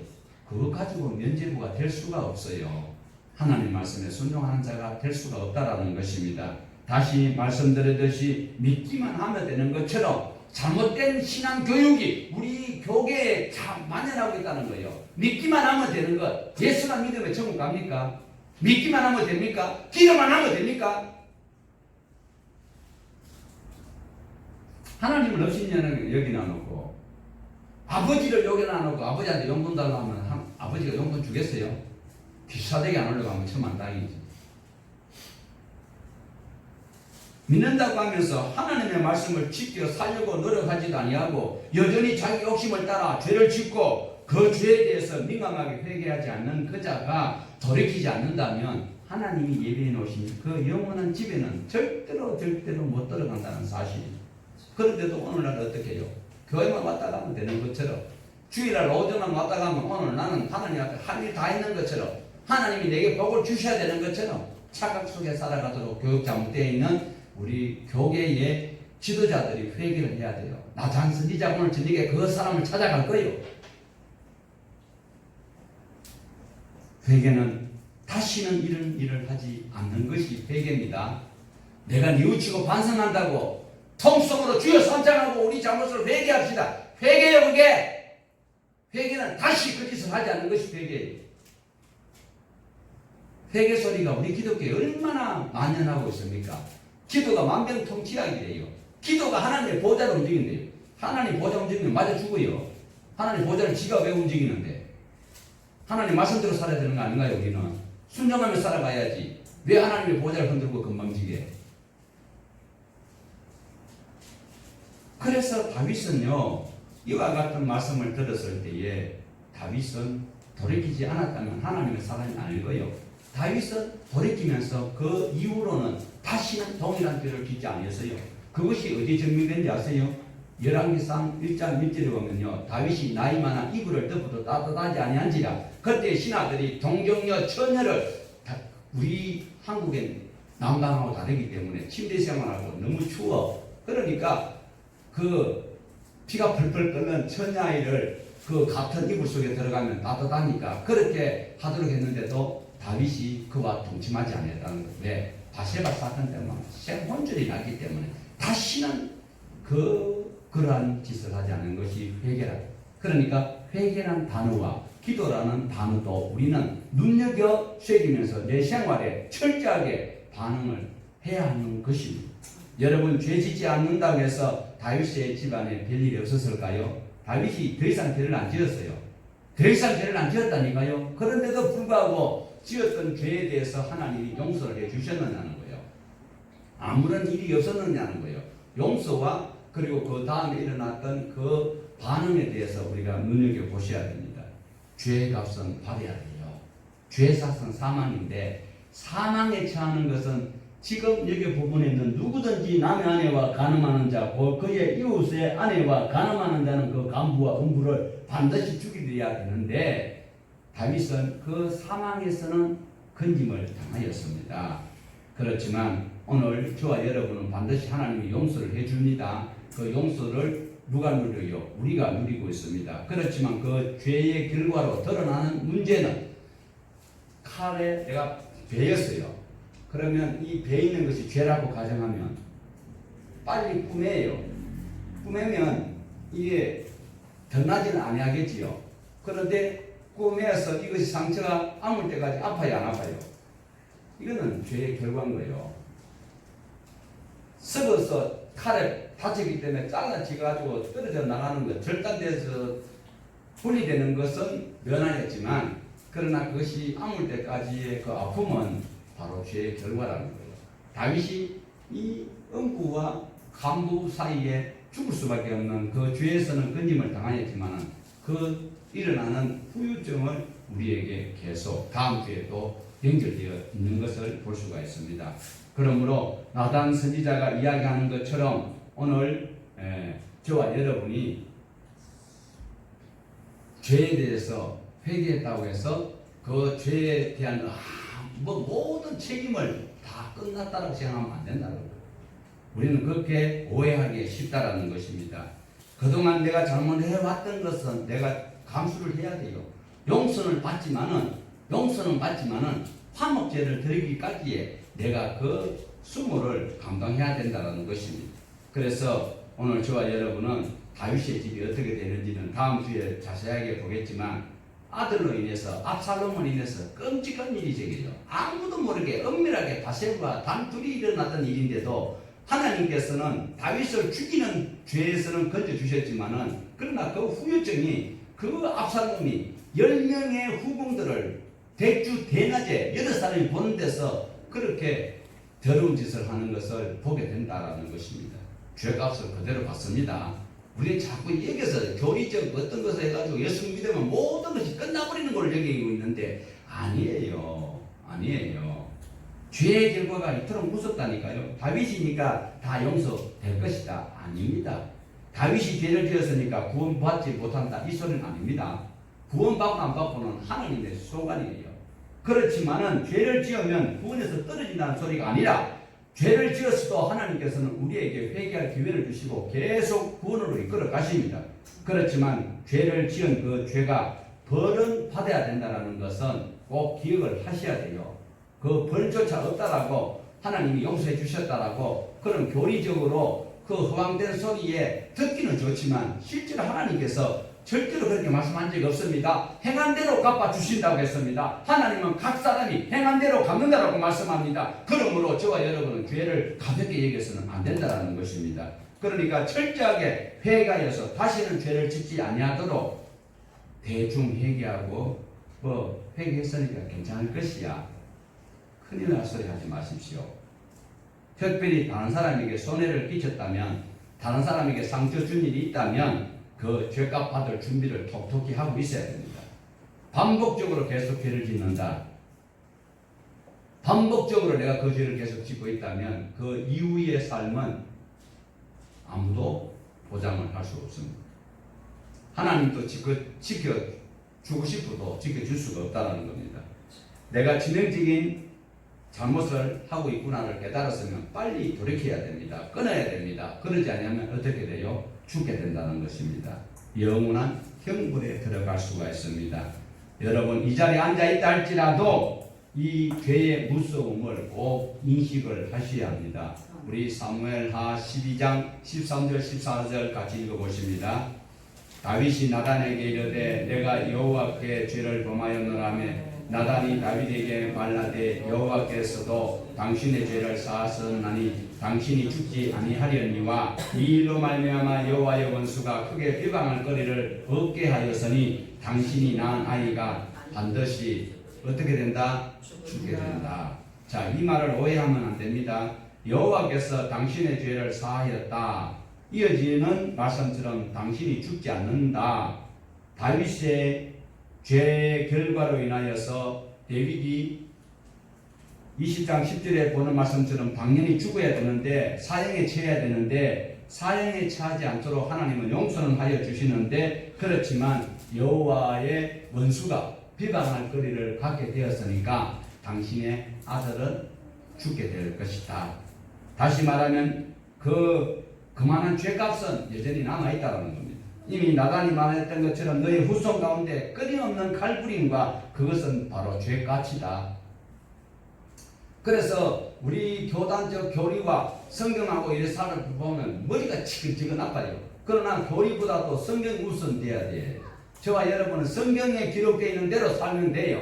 그거 가지고 면죄부가 될 수가 없어요. 하나님 말씀에 순종하는 자가 될 수가 없다라는 것입니다. 다시 말씀드렸듯이 믿기만 하면 되는 것처럼 잘못된 신앙 교육이 우리 교계에 참 만연하고 있다는 거예요. 믿기만 하면 되는 것. 예수만 믿으면 천국 갑니까? 믿기만 하면 됩니까? 기도만 하면 됩니까? 하나님을 업신여기나 놓고 아버지를 여기나 놓고 아버지한테 용돈 달라고 하면 아버지가 용돈 주겠어요? 비싸되게 안 올라가면 천만다행이지. 믿는다고 하면서 하나님의 말씀을 지켜 살려고 노력하지도 아니하고 여전히 자기 욕심을 따라 죄를 짓고 그 죄에 대해서 민감하게 회개하지 않는 그 자가 돌이키지 않는다면 하나님이 예비해 놓으신 그 영원한 집에는 절대로 못 들어간다는 사실입니다. 그런데도 오늘날 어떻게 해요? 교회만 왔다 가면 되는 것처럼 주일날 오전만 왔다 가면 오늘 나는 하나님 앞에 할 일 다 있는 것처럼 하나님이 내게 복을 주셔야 되는 것처럼 착각 속에 살아가도록 교육 잘못되어 있는 우리 교계의 지도자들이 회개를 해야 돼요. 나장 선지자 오늘 저녁에 그 사람을 찾아갈 거예요. 회개는 다시는 이런 일을 하지 않는 것이 회개입니다. 내가 뉘우치고 반성한다고 통성으로 주여 선창하고 우리 잘못을 회개합시다. 회개요 그게. 회개는 다시 그 짓을 하지 않는 것이 회개예요. 회개 소리가 우리 기독교에 얼마나 만연하고 있습니까? 기도가 만병통치약이래요. 기도가 하나님의 보좌를 움직인대요. 하나님 보좌 움직이면 맞아 죽어요. 하나님 보좌를 지가 왜 움직이는데? 하나님 말씀대로 살아야 되는 거 아닌가요? 우리는 순종하며 살아가야지. 왜 하나님의 보좌를 흔들고 건방지게? 그래서 다윗은요, 이와 같은 말씀을 들었을 때에 다윗은 돌이키지 않았다면 하나님의 사람이 아닐 거예요. 다윗은 돌이키면서 그 이후로는 다시는 동일한 죄를 짓지 아니었어요. 그것이 어디에 증명된지 아세요? 열왕기상 1장 1절에 보면요, 다윗이 나이 많아 이불을 덮어도 따뜻하지 아니한지라. 그때 신하들이 동정녀 처녀를 우리 한국엔 난방하고 다르기 때문에 침대 생활하고 너무 추워. 그러니까 그 피가 펄펄 끓는 처녀아이를 그 같은 이불 속에 들어가면 따뜻하니까 그렇게 하도록 했는데도 다윗이 그와 동침하지 않았다는 거예요. 왜? 바세바 사건 때문에 혼절이 났기 때문에 다시는 그러한 짓을 하지 않는 것이 회개라. 그러니까 회개란 단어와 기도라는 단어도 우리는 눈여겨 새기면서 내 생활에 철저하게 반응을 해야 하는 것입니다. 여러분, 죄 짓지 않는다고 해서 다윗의 집안에 별일이 없었을까요? 다윗이 더 이상 죄를 안 지었어요. 더 이상 죄를 안 지었다니까요. 그런데도 불구하고 지었던 죄에 대해서 하나님이 용서를 해주셨느냐는 거예요. 아무런 일이 없었느냐는 거예요. 용서와 그리고 그 다음에 일어났던 그 반응에 대해서 우리가 눈여겨보셔야 됩니다. 죄의 값은 받아야 돼요. 죄의 삭은 사망인데, 사망에 처하는 것은 지금 여기 부분에 있는 누구든지 남의 아내와 간음하는 자, 그의 이웃의 아내와 간음하는 자는 그 간부와 음부를 반드시 죽이려야 되는데, 다윗은 그 사망에서는 건짐을 당하였습니다. 그렇지만 오늘 저와 여러분은 반드시 하나님이 용서를 해줍니다. 그 용서를 누가 누려요? 우리가 누리고 있습니다. 그렇지만 그 죄의 결과로 드러나는 문제는 칼에 내가 베였어요. 그러면 이 베이는 것이 죄라고 가정하면 빨리 꾸매요. 꾸매면 이게 덧나지는 아니하겠지요. 그런데 꾸며서 이것이 상처가 아물 때까지 아파요, 안 아파요? 이거는 죄의 결과인 거예요. 썩어서 칼에 다치기 때문에 잘라지가지고 떨어져 나가는 것, 절단돼서 분리되는 것은 면하였지만, 그러나 그것이 아물 때까지의 그 아픔은 바로 죄의 결과라는 거예요. 다윗이 이 음부와 간부 사이에 죽을 수밖에 없는 그 죄에서는 건짐을 당하였지만 그 일어나는 후유증을 우리에게 계속 다음 주에도 연결되어 있는 것을 볼 수가 있습니다. 그러므로 나단 선지자가 이야기하는 것처럼 오늘 저와 여러분이 죄에 대해서 회개했다고 해서 그 죄에 대한 모든 책임을 다 끝났다고 생각하면 안 된다는 거예요. 우리는 그렇게 오해하기 쉽다라는 것입니다. 그동안 내가 잘못해왔던 것은 내가 감수를 해야 돼요. 용서는 받지만은 화목제를 드리기까지에 내가 그 수모를 감당해야 된다는 것입니다. 그래서 오늘 저와 여러분은 다윗의 집이 어떻게 되는지는 다음 주에 자세하게 보겠지만, 아들로 인해서 압살롬으로 인해서 끔찍한 일이 생기죠. 아무도 모르게 은밀하게 바세바와 단둘이 일어났던 일인데도 하나님께서는 다윗을 죽이는 죄에서는 건져주셨지만은, 그러나 그 후유증이 그 압살롬이 10명의 후궁들을 대주 대낮에 8사람이 보는 데서 그렇게 더러운 짓을 하는 것을 보게 된다는 것입니다. 죄값을 그대로 받습니다. 우리는 자꾸 여기서 교리적 어떤 것을 해가지고 예수 믿으면 모든 것이 끝나버리는 걸 여기고 있는데 아니에요. 죄의 결과가 이토록 무섭다니까요. 다윗이니까 다 용서될 것이다. 아닙니다. 다윗이 죄를 지었으니까 구원받지 못한다. 이 소리는 아닙니다. 구원받고 안 받고는 하나님의 소관이에요. 그렇지만은 죄를 지으면 구원에서 떨어진다는 소리가 아니라, 죄를 지었어도 하나님께서는 우리에게 회개할 기회를 주시고 계속 구원으로 이끌어 가십니다. 그렇지만 죄를 지은 그 죄가 벌은 받아야 된다는 것은 꼭 기억을 하셔야 돼요. 그 벌조차 없다라고 하나님이 용서해 주셨다라고 그런 교리적으로 그 허황된 소리에 듣기는 좋지만 실제로 하나님께서 절대로 그렇게 말씀한 적이 없습니다. 행한 대로 갚아주신다고 했습니다. 하나님은 각 사람이 행한 대로 갚는다라고 말씀합니다. 그러므로 저와 여러분은 죄를 가볍게 여겨서는 안 된다는 것입니다. 그러니까 철저하게 회개하여서 다시는 죄를 짓지 아니하도록 대충 회개하고 회개했으니까 괜찮을 것이야. 큰일 날 소리 하지 마십시오. 특별히 다른 사람에게 손해를 끼쳤다면, 다른 사람에게 상처 준 일이 있다면 그 죄값 받을 준비를 톡톡히 하고 있어야 됩니다. 반복적으로 계속 죄를 짓는다. 반복적으로 내가 그 죄를 계속 짓고 있다면 그 이후의 삶은 아무도 보장을 할 수 없습니다. 하나님도 지켜주고 싶어도 지켜줄 수가 없다는 겁니다. 내가 치명적인 잘못을 하고 있구나를 깨달았으면 빨리 돌이켜야 됩니다. 끊어야 됩니다. 그러지 않으면 어떻게 돼요? 죽게 된다는 것입니다. 영원한 형벌에 들어갈 수가 있습니다. 여러분, 이 자리에 앉아 있다 할지라도 이 죄의 무서움을 꼭 인식을 하셔야 합니다. 우리 사무엘하 12장 13절 14절 같이 읽어보십니다. 다윗이 나단에게 이르되 내가 여호와께 죄를 범하였노라며 나단이 다윗에게 말하되 여호와께서도 당신의 죄를 사하셨나니 당신이 죽지 아니하려니와 이 일로 말미암아 여호와의 원수가 크게 비방할 거리를 얻게 하였으니 당신이 낳은 아이가 반드시 어떻게 된다? 죽게 된다. 자, 이 말을 오해하면 안 됩니다. 여호와께서 당신의 죄를 사하였다. 이어지는 말씀처럼 당신이 죽지 않는다. 다윗의 죄의 결과로 인하여서 다윗이 20장 10절에 보는 말씀처럼 당연히 죽어야 되는데 사형에 처해야 되는데 사형에 처하지 않도록 하나님은 용서는 하여 주시는데 그렇지만 여호와의 원수가 비방할 거리를 갖게 되었으니까 당신의 아들은 죽게 될 것이다. 다시 말하면 그만한 죄값은 여전히 남아있다는 겁니다. 이미 나단이 말했던 것처럼 너희 후손 가운데 끊임없는 칼부림과 그것은 바로 죄값이다. 그래서 우리 교단적 교리와 성경하고 이렇게 살아보면 머리가 지근지근 아파요. 그러나 교리보다도 성경 우선돼야 돼. 저와 여러분은 성경에 기록되어 있는 대로 살면 돼요.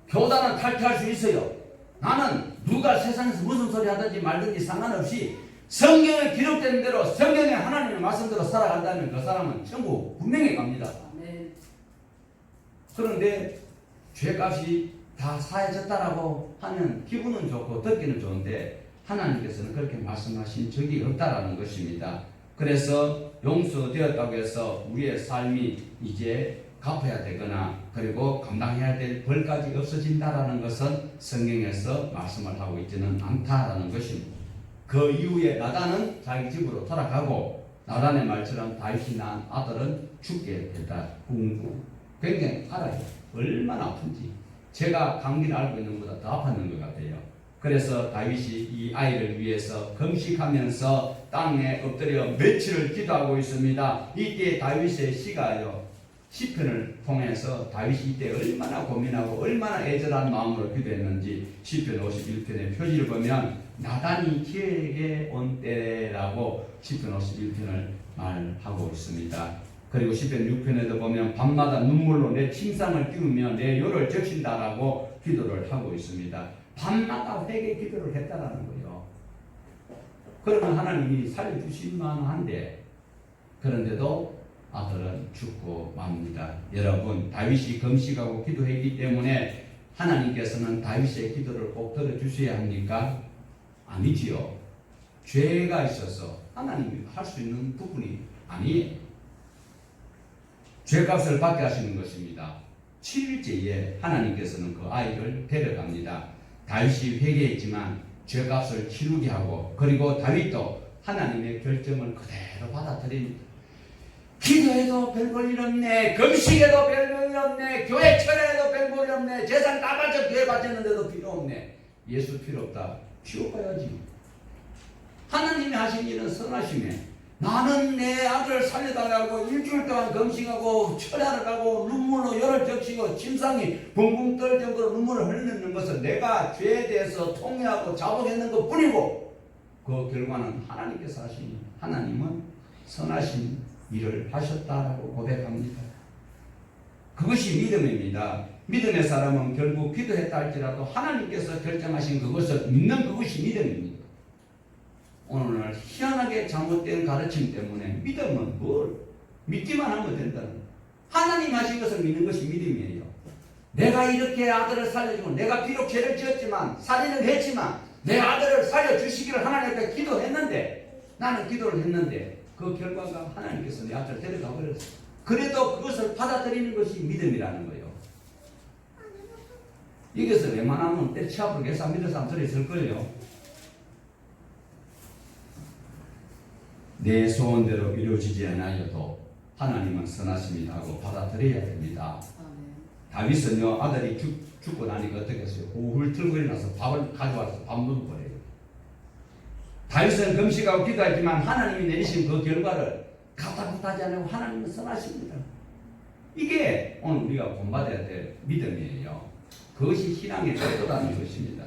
교단은 탈퇴할 수 있어요. 나는 누가 세상에서 무슨 소리 하든지 말든지 상관없이 성경에 기록된 대로 성경의 하나님의 말씀대로 살아간다면 그 사람은 전부 분명히 갑니다. 그런데 죄값이 다 사해졌다라고 하면 기분은 좋고 듣기는 좋은데 하나님께서는 그렇게 말씀하신 적이 없다라는 것입니다. 그래서 용서되었다고 해서 우리의 삶이 이제 갚아야 되거나 그리고 감당해야 될 벌까지 없어진다라는 것은 성경에서 말씀을 하고 있지는 않다라는 것입니다. 그 이후에 나단은 자기 집으로 돌아가고 나단의 말처럼 다윗이 낳은 아들은 죽게 된다. 굉장히 알아요. 얼마나 아픈지. 제가 감기를 앓고 있는 것보다 더 아팠는 것 같아요. 그래서 다윗이 이 아이를 위해서 금식하면서 땅에 엎드려 며칠을 기도하고 있습니다. 이때 다윗의 시가요. 시편을 통해서 다윗이 이때 얼마나 고민하고 얼마나 애절한 마음으로 기도했는지 시편 51편의 표지를 보면 나단이 그에게 온 때라고 시편 51편을 말하고 있습니다. 그리고 시편 6편에도 보면 밤마다 눈물로 내 침상을 띄우며 내 혀를 적신다라고 기도를 하고 있습니다. 밤마다 회개 기도를 했다라는 거예요. 그러면 하나님이 살려주실 만한데 그런데도 아들은 죽고 맙니다. 여러분, 다윗이 금식하고 기도했기 때문에 하나님께서는 다윗의 기도를 꼭 들어주셔야 합니까? 아니지요. 죄가 있어서 하나님이 할 수 있는 부분이 아니에요. 죄값을 받게 하시는 것입니다. 7일째에 하나님께서는 그 아이를 데려갑니다. 다윗이 회개했지만 죄값을 치르게 하고 그리고 다윗도 하나님의 결정을 그대로 받아들입니다. 기도해도 별볼일 없네. 금식해도 별볼일 없네. 교회 철회해도 별볼일 없네. 재산 다 바쳐 교회 바쳤는데도 필요 없네. 예수 필요 없다. 치워가야지. 하나님이 하신 일은 선하심에 나는 내 아들을 살려달라고 일주일 동안 금식하고 철야를 가고 눈물로 혀를 적시고 침상이 붕붕 떨 정도로 눈물을 흘리는 것은 내가 죄에 대해서 통회하고 자복했는 것 뿐이고 그 결과는 하나님께서 하시니 하나님은 선하신 일을 하셨다라고 고백합니다. 그것이 믿음입니다. 믿음의 사람은 결국 기도했다 할지라도 하나님께서 결정하신 그것을 믿는 그것이 믿음입니다. 오늘 희한하게 잘못된 가르침 때문에 믿음은 뭘 믿기만 하면 된다는 거예요. 하나님 하신 것을 믿는 것이 믿음이에요. 내가 이렇게 아들을 살려주고 내가 비록 죄를 지었지만 살인을 했지만 내 아들을 살려주시기를 하나님께 기도했는데 나는 기도를 했는데 그 결과가 하나님께서 내 아들을 데려가 버렸어요. 그래도 그것을 받아들이는 것이 믿음이라는 거예요. 여기서 웬만하면 때치 앞으로 계속 믿을 사람 들어 있을걸요. 내 소원대로 이루어지지 않아도 하나님은 선하십니다 하고 받아들여야 됩니다. 다윗은요 아들이 죽고 나니까 어떻게 했어요? 오후를 틀고 일어나서 밥을 가져와서 밥 먹어버려요. 다윗은 금식하고 기도했지만 하나님이 내리신 그 결과를 가타부타하지 않고 하나님은 선하십니다. 이게 오늘 우리가 본받아야 될 믿음이에요. 그것이 신앙의 태도라는 것입니다.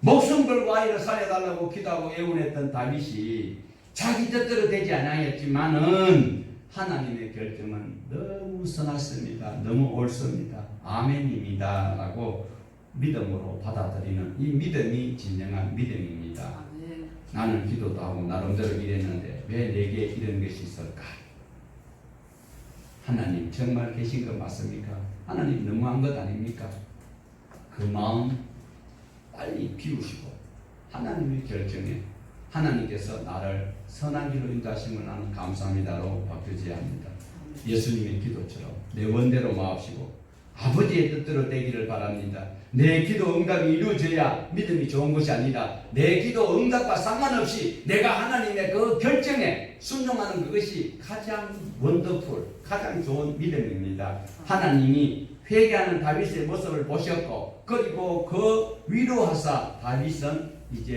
목숨 걸고 아이를 살려달라고 기도하고 애원했던 다윗이 자기 뜻대로 되지 않았지만은 하나님의 결정은 너무 선하십니다. 너무 옳습니다. 아멘입니다. 라고 믿음으로 받아들이는 이 믿음이 진정한 믿음입니다. 나는 기도도 하고 나름대로 일했는데 왜 내게 이런 것이 있을까? 하나님 정말 계신 것 맞습니까? 하나님 너무한 것 아닙니까? 그 마음 빨리 비우시고 하나님의 결정에 하나님께서 나를 선한 길로 인도하심을 나는 감사합니다로 바뀌어져야 합니다. 예수님의 기도처럼 내 원대로 마옵시고 아버지의 뜻대로 되기를 바랍니다. 내 기도 응답이 이루어져야 믿음이 좋은 것이 아니라 내 기도 응답과 상관없이 내가 하나님의 그 결정에 순종하는 그것이 가장 원더풀, 가장 좋은 믿음입니다. 하나님이 회개하는 다윗의 모습을 보셨고 그리고 그 위로하사 다윗은 이제